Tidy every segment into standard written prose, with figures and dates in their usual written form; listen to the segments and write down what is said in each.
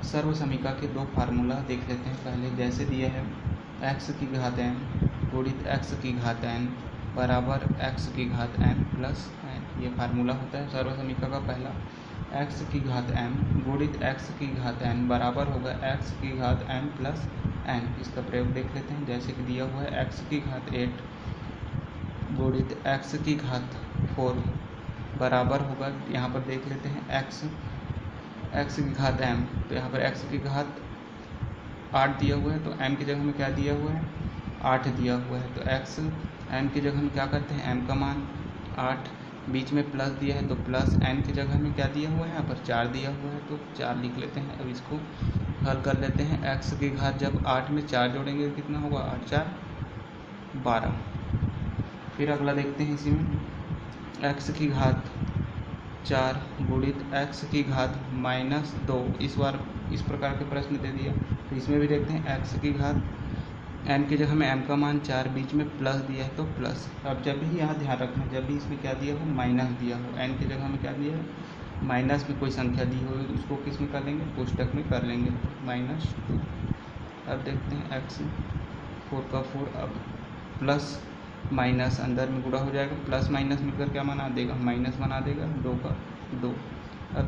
सर्व समीका के दो फार्मूला देख लेते हैं। पहले जैसे दिया है x की घात n गुणित x की घात n बराबर x की घात m प्लस n, ये फार्मूला होता है सर्व समीका का पहला। x की घात m गुणित x की घात n बराबर होगा x की घात m प्लस n। इसका प्रयोग देख लेते हैं। जैसे कि दिया हुआ है x की घात 8 गुणित x की घात 4 बराबर होगा, यहाँ पर देख लेते हैं x की घात m, तो यहाँ पर x की घात 8 दिया हुआ है, तो m की जगह में क्या दिया हुआ है 8 दिया हुआ है, तो x m की जगह में क्या करते हैं m का मान 8, बीच में प्लस दिया है तो प्लस n की जगह में क्या दिया हुआ है यहाँ पर 4 दिया हुआ है, तो 4 लिख लेते हैं। अब इसको हल कर लेते हैं। x की घात जब 8 में 4 जोड़ेंगे तो कितना होगा 8 4 12। फिर अगला देखते हैं, इसी में x की घात 4 गुणित x की घात -2, इस बार इस प्रकार के प्रश्न दे दिया, तो इसमें भी देखते हैं x की घात n की जगह में m का मान 4, बीच में प्लस दिया है तो प्लस। अब जब भी यहाँ ध्यान रखना, जब भी इसमें क्या दिया हो माइनस दिया हो, n की जगह में क्या दिया है माइनस में कोई संख्या दी हो, उसको किस में कर लेंगे कोष्टक में कर लेंगे, -2। अब देखते हैं x 4 का 4, अब प्लस माइनस अंदर में गुणा हो जाएगा, प्लस माइनस मिलकर क्या बना देगा माइनस बना देगा, 2 का 2। अब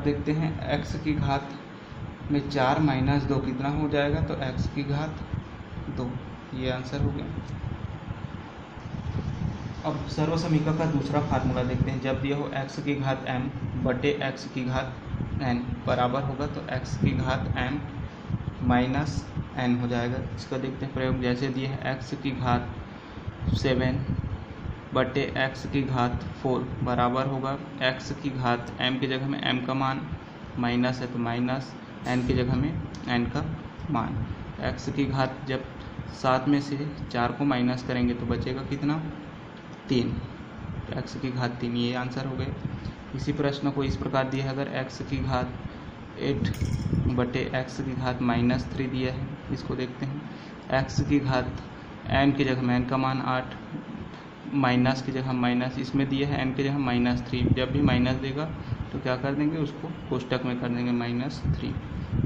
देखते हैं x की घात में 4 - 2 कितना हो जाएगा, तो x की घात 2, ये आंसर हो गया। अब सर्व समीका का दूसरा फार्मूला देखते हैं। जब दिया हो x की घात m बटे x की घात n बराबर होगा, तो x की घात m माइनस n हो जाएगा। इसका देखते हैं प्रयोग। जैसे दिए है x की घात 7 बटे x की घात 4 बराबर होगा x की घात m की जगह में m का मान माइनस है तो माइनस, n की जगह में n का मान। x की घात जब 7 में से 4 को माइनस करेंगे तो बचेगा कितना 3, तो x की घात 3, ये आंसर हो गए। इसी प्रश्न को इस प्रकार दिया है, अगर x की घात 8 बटे x की घात -3 दिया है, इसको देखते हैं। x की घात n की जगह में n का मान 8, माइनस की जगह माइनस, इसमें दिया है n की जगह -3, जब भी माइनस देगा तो क्या कर देंगे उसको कोष्टक में कर देंगे -3।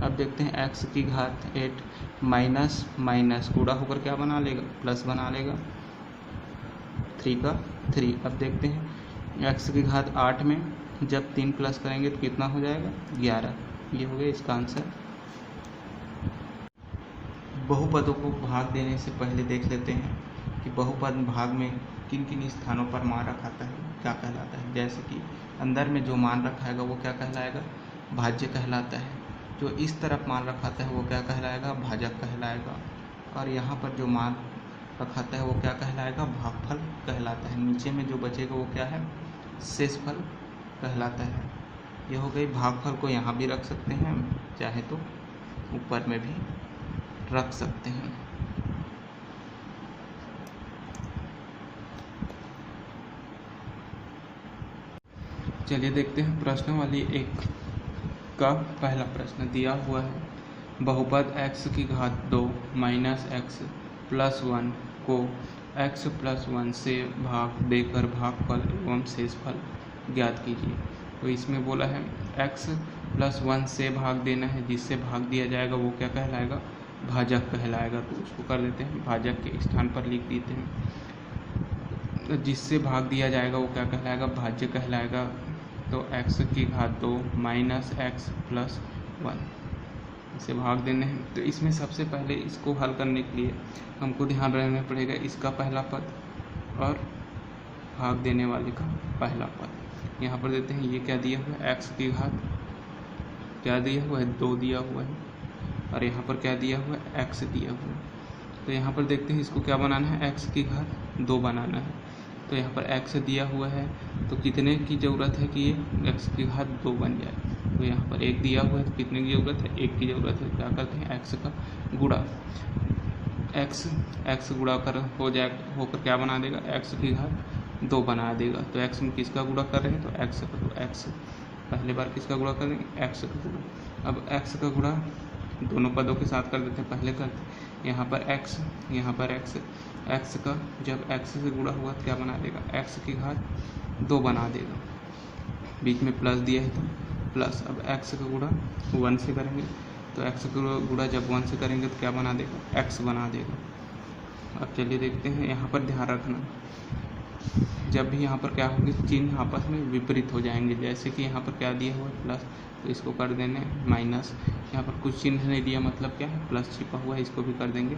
अब देखते हैं x की घात 8 माइनस माइनस गुणा होकर क्या बना लेगा प्लस बना लेगा, 3 का 3। अब देखते हैं x की घात 8 में जब 3 प्लस करेंगे तो कितना हो जाएगा 11, ये हो गया इसका आंसर। बहुपदों को भाग देने से पहले देख लेते हैं कि बहुपद भाग में किन किन स्थानों पर मान रखा आता है क्या कहलाता है। जैसे कि अंदर में जो मान रखा है वो क्या कहलाएगा भाज्य कहलाता है, जो इस तरफ मान रखा है वो क्या कहलाएगा भाजक कहलाएगा, और यहाँ पर जो मान रखा है वो क्या कहलाएगा भागफल कहलाता है। नीचे में जो बचेगा वो क्या है शेषफल कहलाता है। ये हो गई। भागफल को यहाँ भी रख सकते हैं, चाहे तो ऊपर में भी रख सकते हैं। चलिए देखते हैं प्रश्नावली 1 का पहला प्रश्न दिया हुआ है। बहुपद x की घात 2 माइनस x प्लस 1 को x प्लस 1 से भाग देकर भागफल एवं शेषफल ज्ञात कीजिए। तो इसमें बोला है x प्लस 1 से भाग देना है, जिससे भाग दिया जाएगा वो क्या कहलाएगा भाजक कहलाएगा। तो उसको कर देते हैं भाजक के स्थान पर लिख देते हैं। जिससे भाग दिया जाएगा वो क्या कहलाएगा भाज्य कहलाएगा। तो x की घात 2 माइनस x प्लस 1 इसे भाग देने हैं। तो इसमें सबसे पहले इसको हल करने के लिए हमको ध्यान रखना पड़ेगा इसका पहला पद और भाग देने वाले का पहला पद। यहाँ पर देते हैं ये क्या दिया हुआ है x की घात क्या दिया हुआ है 2 दिया हुआ है, और यहाँ पर क्या दिया हुआ है x दिया हुआ है। तो यहाँ पर देखते हैं इसको क्या बनाना है x की घात 2 बनाना है। तो यहाँ पर x दिया हुआ है तो कितने की ज़रूरत है कि ये x की घात 2 बन जाए। तो यहाँ पर 1 दिया हुआ है तो कितने की ज़रूरत है 1 की ज़रूरत है। क्या करते हैं x का गुणा, x गुणा कर हो जाए होकर क्या बना देगा x की घात 2 बना देगा। तो x में किसका गुणा कर रहे हैं तो x का, तो x पहले बार किसका गुणा कर देंगे x का गुणा। अब x का गुणा दोनों पदों के साथ कर देते हैं, पहले करते हैं यहाँ पर x यहाँ पर x का जब x से गुणा हुआ तो क्या बना देगा x की घात 2 बना देगा। बीच में प्लस दिया है तो प्लस। अब x का गुणा 1 से करेंगे तो x का गुणा जब 1 से करेंगे तो क्या बना देगा, x बना देगा। अब चलिए देखते हैं, यहाँ पर ध्यान रखना जब भी यहाँ पर क्या होंगे, चिन्ह आपस में विपरीत हो जाएंगे। जैसे कि यहाँ पर क्या दिया हुआ है प्लस, तो इसको कर देने माइनस। यहाँ पर कुछ चिन्ह नहीं दिया, मतलब क्या है, प्लस छिपा हुआ है, इसको भी कर देंगे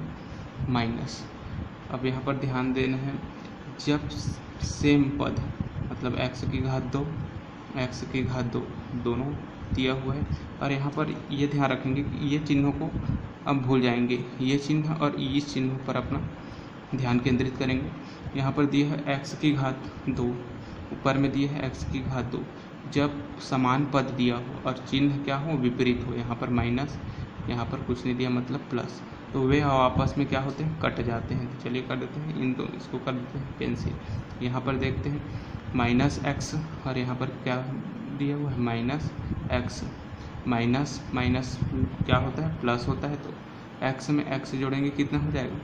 माइनस। अब यहाँ पर ध्यान देना है, जब सेम पद मतलब x की घात 2 x की घात 2 दोनों दिया हुआ है, और यहाँ पर ये ध्यान रखेंगे कि ये चिन्हों को अब भूल जाएंगे, ये चिन्ह और इस चिन्ह पर अपना ध्यान केंद्रित करेंगे। यहाँ पर दिया है x की घात 2, ऊपर में दिया है x की घात 2। जब समान पद दिया हो और चिन्ह क्या हो, विपरीत हो, यहाँ पर माइनस, यहाँ पर कुछ नहीं दिया मतलब प्लस, तो वे आपस में क्या होते हैं, कट जाते हैं। तो चलिए कर देते हैं इन दो, इसको कर देते हैं कैंसिल। यहाँ पर देखते हैं माइनस एक्स और यहाँ पर क्या दिया हुआ है माइनस एक्स, माइनस माइनस क्या होता है, प्लस होता है। तो x में x जोड़ेंगे कितना हो जाएगा,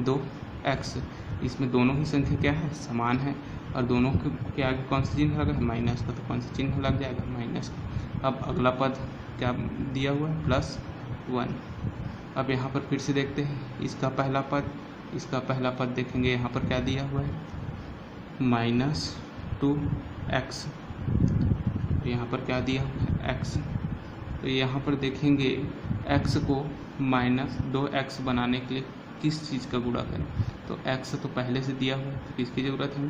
2x। इसमें दोनों ही संख्या क्या है, समान है, और दोनों के आगे कौन सा चिन्ह लगा है, माइनस का, तो कौन सा चिन्ह लग जाएगा, माइनस का। अब अगला पद क्या दिया हुआ है, +1। अब यहाँ पर फिर से देखते हैं इसका पहला पद देखेंगे, यहाँ पर क्या दिया हुआ है, -2x। यहाँ पर क्या दिया हुआ है, x। तो यहाँ पर देखेंगे x को -2x बनाने के लिए किस चीज़ का गुणा करें, तो x तो पहले से दिया हुआ है, तो किसकी ज़रूरत है,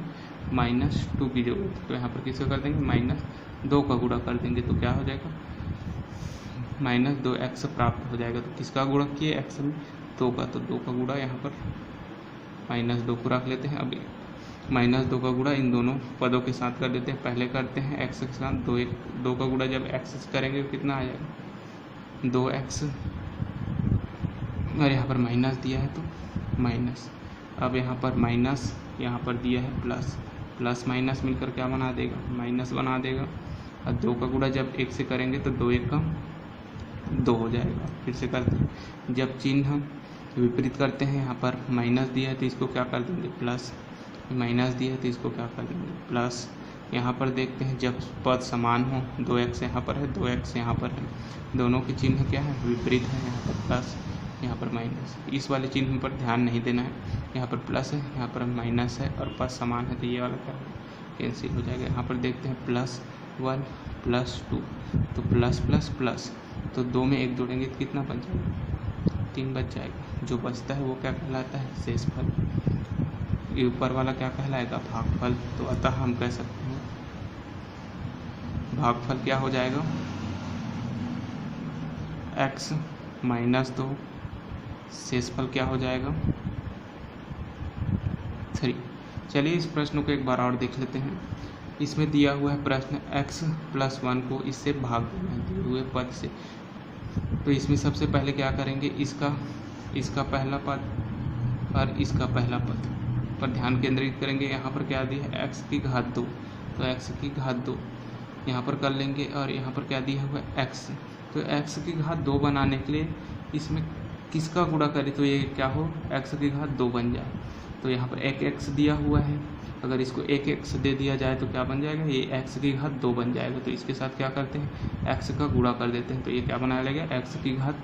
-2 की ज़रूरत है। तो यहाँ पर किसका कर देंगे, -2 का गुणा कर देंगे, तो क्या हो जाएगा, -2x प्राप्त हो जाएगा। तो किसका गुणा किए, x में 2 का, तो 2 का गुणा यहाँ पर -2 को रख लेते हैं। अब -2 का गुणा इन दोनों पदों के साथ कर देते हैं। पहले करते हैं x के साथ 2 का गुणा जब x से करेंगे तो कितना आ जाएगा, 2x, और यहाँ पर माइनस दिया है तो माइनस। अब यहाँ पर माइनस, यहाँ पर दिया है प्लस, प्लस माइनस मिलकर क्या बना देगा, माइनस बना देगा। और 2 का गुणा जब 1 से करेंगे तो 2 1 का 2 हो जाएगा। फिर से करते हैं, जब चिन्ह विपरीत करते हैं, यहाँ पर माइनस दिया है तो इसको क्या कर देंगे, प्लस, माइनस दिया है तो इसको क्या कर देंगे, प्लस। यहाँ पर देखते हैं जब पद समान हो, 2x यहाँ पर है, 2x यहाँ पर है, दोनों के चिन्ह क्या है, विपरीत है, यहाँ पर प्लस, यहाँ पर माइनस। इस वाले चिन्ह पर ध्यान नहीं देना है, यहाँ पर प्लस है, यहाँ पर माइनस है, और पद समान है, तो ये वाला क्या कैंसिल हो जाएगा। यहाँ पर देखते हैं +1 +2, तो प्लस प्लस प्लस, तो 2 में 1 जोड़ेंगे तो कितना बच जाएगा, 3 बच जाएगा। जो बचता है वो क्या कहलाता है, शेषफल। ये ऊपर वाला क्या कहलाएगा, भागफल। तो अतः हम कह सकते हैं भागफल क्या हो जाएगा, x -2, शेषफल क्या हो जाएगा 3। चलिए इस प्रश्न को एक बार और देख लेते हैं। इसमें दिया हुआ है प्रश्न x +1 को इससे भाग देना है दिए हुए पद से। तो इसमें सबसे पहले क्या करेंगे, इसका पहला पद और इसका पहला पद पर ध्यान केंद्रित करेंगे। यहाँ पर क्या दिया है, x की घात 2, तो x की घात 2 यहाँ पर कर लेंगे, और यहाँ पर क्या दिया हुआ है, x। तो x की घात 2 बनाने के लिए इसमें किसका गुणा करें, तो ये क्या हो, x की घात 2 बन जाए। तो यहाँ पर 1x दिया हुआ है, अगर इसको 1x दे दिया जाए तो क्या बन जाएगा, ये x की घात 2 बन जाएगा। तो इसके साथ क्या करते हैं, x का गुणा कर देते हैं, तो ये क्या बना लेगा, x की घात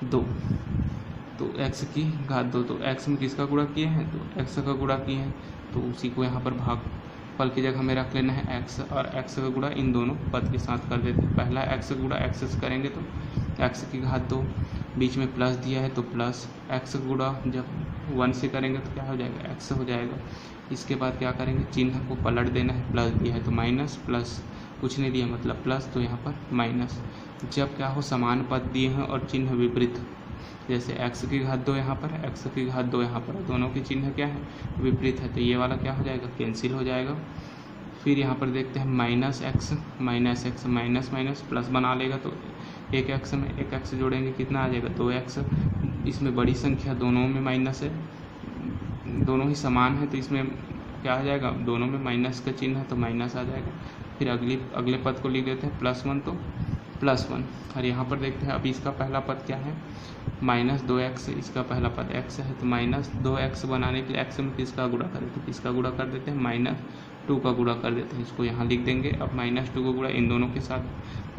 2। तो x की घात 2, तो x में किसका गुणा किए हैं, तो x का गुणा किए हैं, तो उसी को यहाँ पर भागफल की जगह हमें रख लेना है x, और x का गुणा इन दोनों पद के साथ कर देते हैं। पहला x गुणा x से करेंगे तो x की घात 2, बीच में प्लस दिया है तो प्लस, x गुणा जब 1 से करेंगे तो क्या हो जाएगा, x हो जाएगा। इसके बाद क्या करेंगे, चिन्ह को पलट देना है, प्लस दिया है तो माइनस, प्लस कुछ नहीं दिया मतलब प्लस, तो यहाँ पर माइनस। जब क्या हो, समान पद दिए हैं और चिन्ह विपरीत, जैसे x की घात 2 यहाँ पर है, x की घात 2 यहाँ पर है, दोनों के चिन्ह क्या है, विपरीत है, तो ये वाला क्या हो जाएगा, कैंसिल हो जाएगा। फिर यहाँ पर देखते हैं -x माइनस माइनस प्लस बना लेगा, तो 1x में 1x जोड़ेंगे कितना आ जाएगा, 2x। इसमें बड़ी संख्या दोनों में माइनस है, दोनों ही समान है, तो इसमें क्या आ जाएगा, दोनों में माइनस का चिन्ह है तो माइनस आ जाएगा। फिर अगले पद को लिख देते हैं +1, तो +1। और यहाँ पर देखते हैं अब इसका पहला पद क्या है, -2x, इसका पहला पद x है, तो -2x बनाने के लिए x में किसका गुणा करें, तो किसका गुणा कर देते हैं, 2 का गुणा कर देते हैं, इसको यहाँ लिख देंगे। अब -2 का गुणा इन दोनों के साथ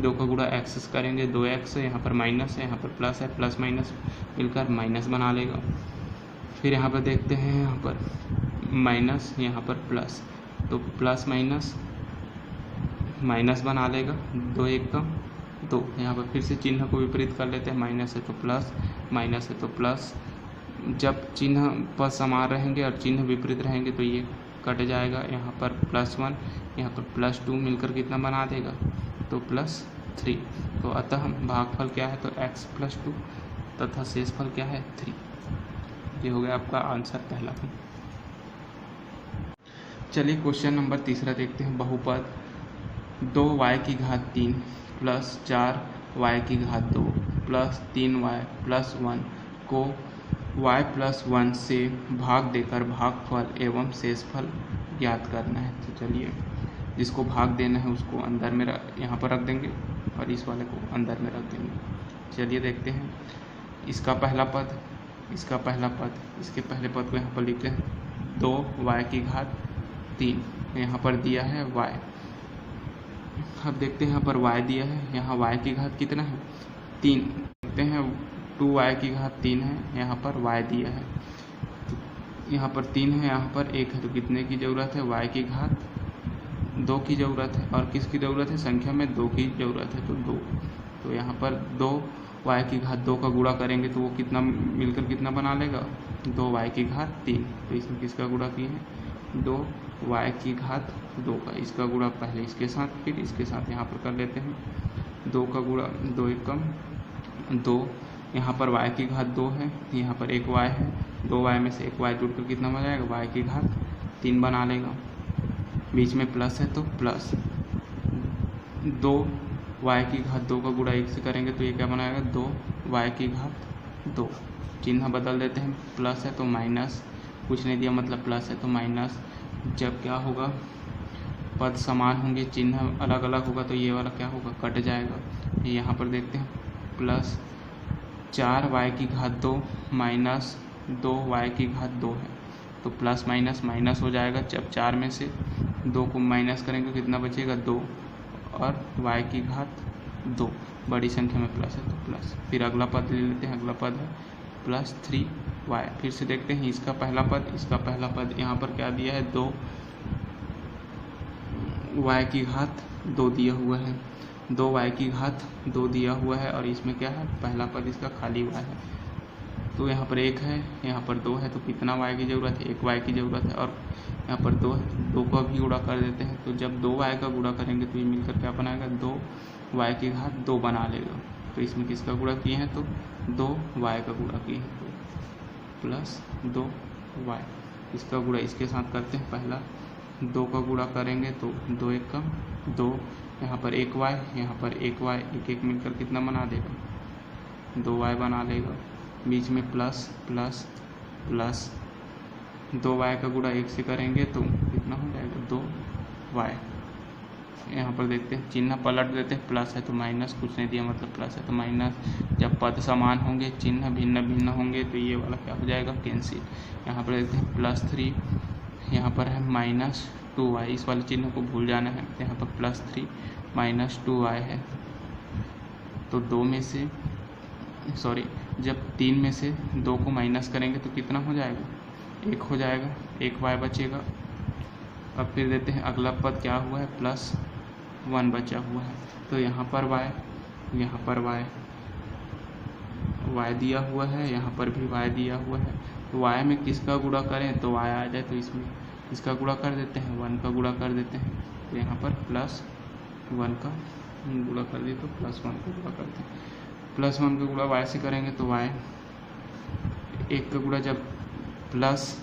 2 का गुणा x करेंगे, 2x है, यहाँ पर माइनस है, यहाँ पर प्लस है, प्लस माइनस मिलकर माइनस बना लेगा। फिर यहाँ पर देखते हैं, यहाँ पर माइनस, यहाँ पर प्लस, तो प्लस माइनस माइनस बना लेगा, 2 1 का 2। यहाँ पर फिर से चिन्ह को विपरीत कर लेते हैं, माइनस है तो प्लस, माइनस है तो प्लस। जब चिन्ह पर समान रहेंगे और चिन्ह विपरीत रहेंगे तो ये कट जाएगा। यहाँ पर +1, यहाँ पर +2 मिलकर कितना बना देगा, तो +3। तो अतः भागफल क्या है, तो x + 2 तथा शेषफल क्या है, 3। ये हो गया आपका आंसर पहला। चलिए क्वेश्चन नंबर तीसरा देखते हैं। बहुपद 2y3 + 4y2 + 3y + 1 को y + 1 से भाग देकर भागफल एवं शेषफल ज्ञात करना है। तो चलिए, जिसको भाग देना है उसको अंदर में यहाँ पर रख देंगे और इस वाले को अंदर में रख देंगे। चलिए देखते हैं। इसका पहला पद, इसका पहला पद, इसके पहले पद को यहाँ पर लिखते हैं 2y3, यहाँ पर दिया है y। अब देखते हैं यहाँ पर y दिया है, यहाँ y की घात कितना है, 3। देखते हैं 2y3 है, यहाँ पर y दिया है, तो यहाँ पर 3 है, यहाँ पर 1 है, तो कितने की ज़रूरत है, y की घात 2 की ज़रूरत है। और किसकी ज़रूरत है, संख्या में 2 की ज़रूरत है, तो 2। तो यहाँ पर 2y3 का गुणा करेंगे तो वो कितना मिलकर कितना बना लेगा, 2y3। तो इसमें किसका गुणा किए हैं, 2y2 का। इसका गुणा पहले इसके साथ फिर इसके साथ यहाँ पर कर लेते हैं। 2 का गुणा 2 एकम 2, यहाँ पर y2 है, यहाँ पर 1y है, 2y में से 1y जुड़कर कितना बन जाएगा, y3 बना लेगा। बीच में प्लस है तो प्लस 2y2 का गुणा 1 से करेंगे तो ये क्या बनाएगा, 2y2। चिन्ह बदल देते हैं, प्लस है तो माइनस, कुछ नहीं दिया मतलब प्लस है तो माइनस। जब क्या होगा, पद समान होंगे, चिन्ह अलग अलग होगा तो ये वाला क्या होगा, कट जाएगा। यहाँ पर देखते हैं प्लस 4y2 माइनस 2y2 है, तो प्लस माइनस माइनस हो जाएगा। जब 4 में से 2 को माइनस करेंगे कितना बचेगा, 2, और y2 बड़ी संख्या में प्लस है तो प्लस। फिर अगला पद ले लेते हैं, अगला पद है +3y। फिर से देखते हैं इसका पहला पद, इसका पहला पद, यहाँ पर क्या दिया है, 2y2 दिया हुआ है, 2y2 दिया हुआ है, और इसमें क्या है, पहला पद इसका खाली y है। तो यहाँ पर 1 है, यहाँ पर 2 है, तो कितना y की ज़रूरत है, 1y की ज़रूरत है, और यहाँ पर 2 है, 2 का भी गुणा कर देते हैं। तो जब 2y का गुणा करेंगे तो ये मिलकर क्या बनाएगा, 2y2 बना लेगा। तो इसमें किसका गुणा किए हैं, तो 2y का गुणा किए हैं, तो +2y। इसका गुणा इसके साथ करते हैं, पहला 2 का गुणा करेंगे तो 2 एकम 2, यहाँ पर 1y, यहाँ पर 1y, 1 1 मिलकर कितना बना देगा, 2y बना लेगा। बीच में प्लस प्लस प्लस 2y का गुणा 1 से करेंगे तो कितना हो जाएगा, 2y। यहाँ पर देखते हैं, चिन्ह पलट देते हैं, प्लस है तो माइनस, कुछ नहीं दिया मतलब प्लस है तो माइनस। जब पद समान होंगे, चिन्ह भिन्न भिन्न होंगे तो ये वाला क्या हो जाएगा, कैंसिल। यहाँ पर देखते हैं +3, यहाँ पर है -2y, इस वाले चिन्ह को भूल जाना है। यहाँ पर +3 -2y है, तो 2 में से जब 3 में से 2 को माइनस करेंगे तो कितना हो जाएगा, 1 हो जाएगा, 1y बचेगा। अब फिर देते हैं अगला पद क्या हुआ है, +1 बचा हुआ है, तो यहाँ पर y, यहाँ पर y दिया हुआ है, यहाँ पर भी y दिया हुआ है। तो y में किसका गुणा करें तो y आ जाए, तो इसमें इसका गुणा कर देते हैं, 1 का गुणा कर देते हैं। तो यहाँ पर +1 का गुणा कर दिए तो +1 का गुणा करते हैं। +1 का गुणा y से करेंगे तो y, 1 का गुणा जब प्लस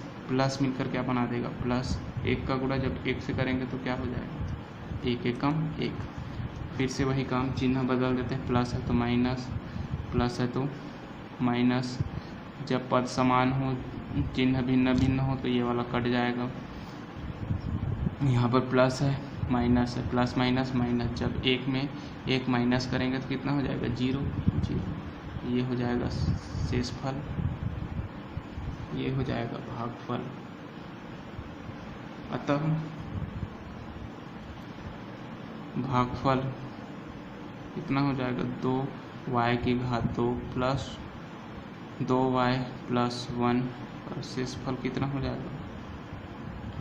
मिलकर क्या बना देगा, +1 का गुणा जब 1 से करेंगे तो क्या हो जाएगा, 1 एकम 1। फिर से वही काम, चिन्ह बदल देते हैं, प्लस है तो माइनस, प्लस है तो माइनस। जब पद समान हो, चिन्ह भिन्न भिन्न हो तो ये वाला कट जाएगा। यहाँ पर प्लस है, माइनस है, प्लस माइनस माइनस। जब 1 में 1 माइनस करेंगे तो कितना हो जाएगा, 0 0। ये हो जाएगा शेषफल, ये हो जाएगा भागफल। अतः भागफल कितना हो जाएगा 2y की घात 2 प्लस 2y प्लस 1 और शेषफल कितना हो जाएगा,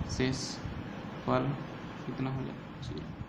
शेषफल कितना हो जाएगा 0।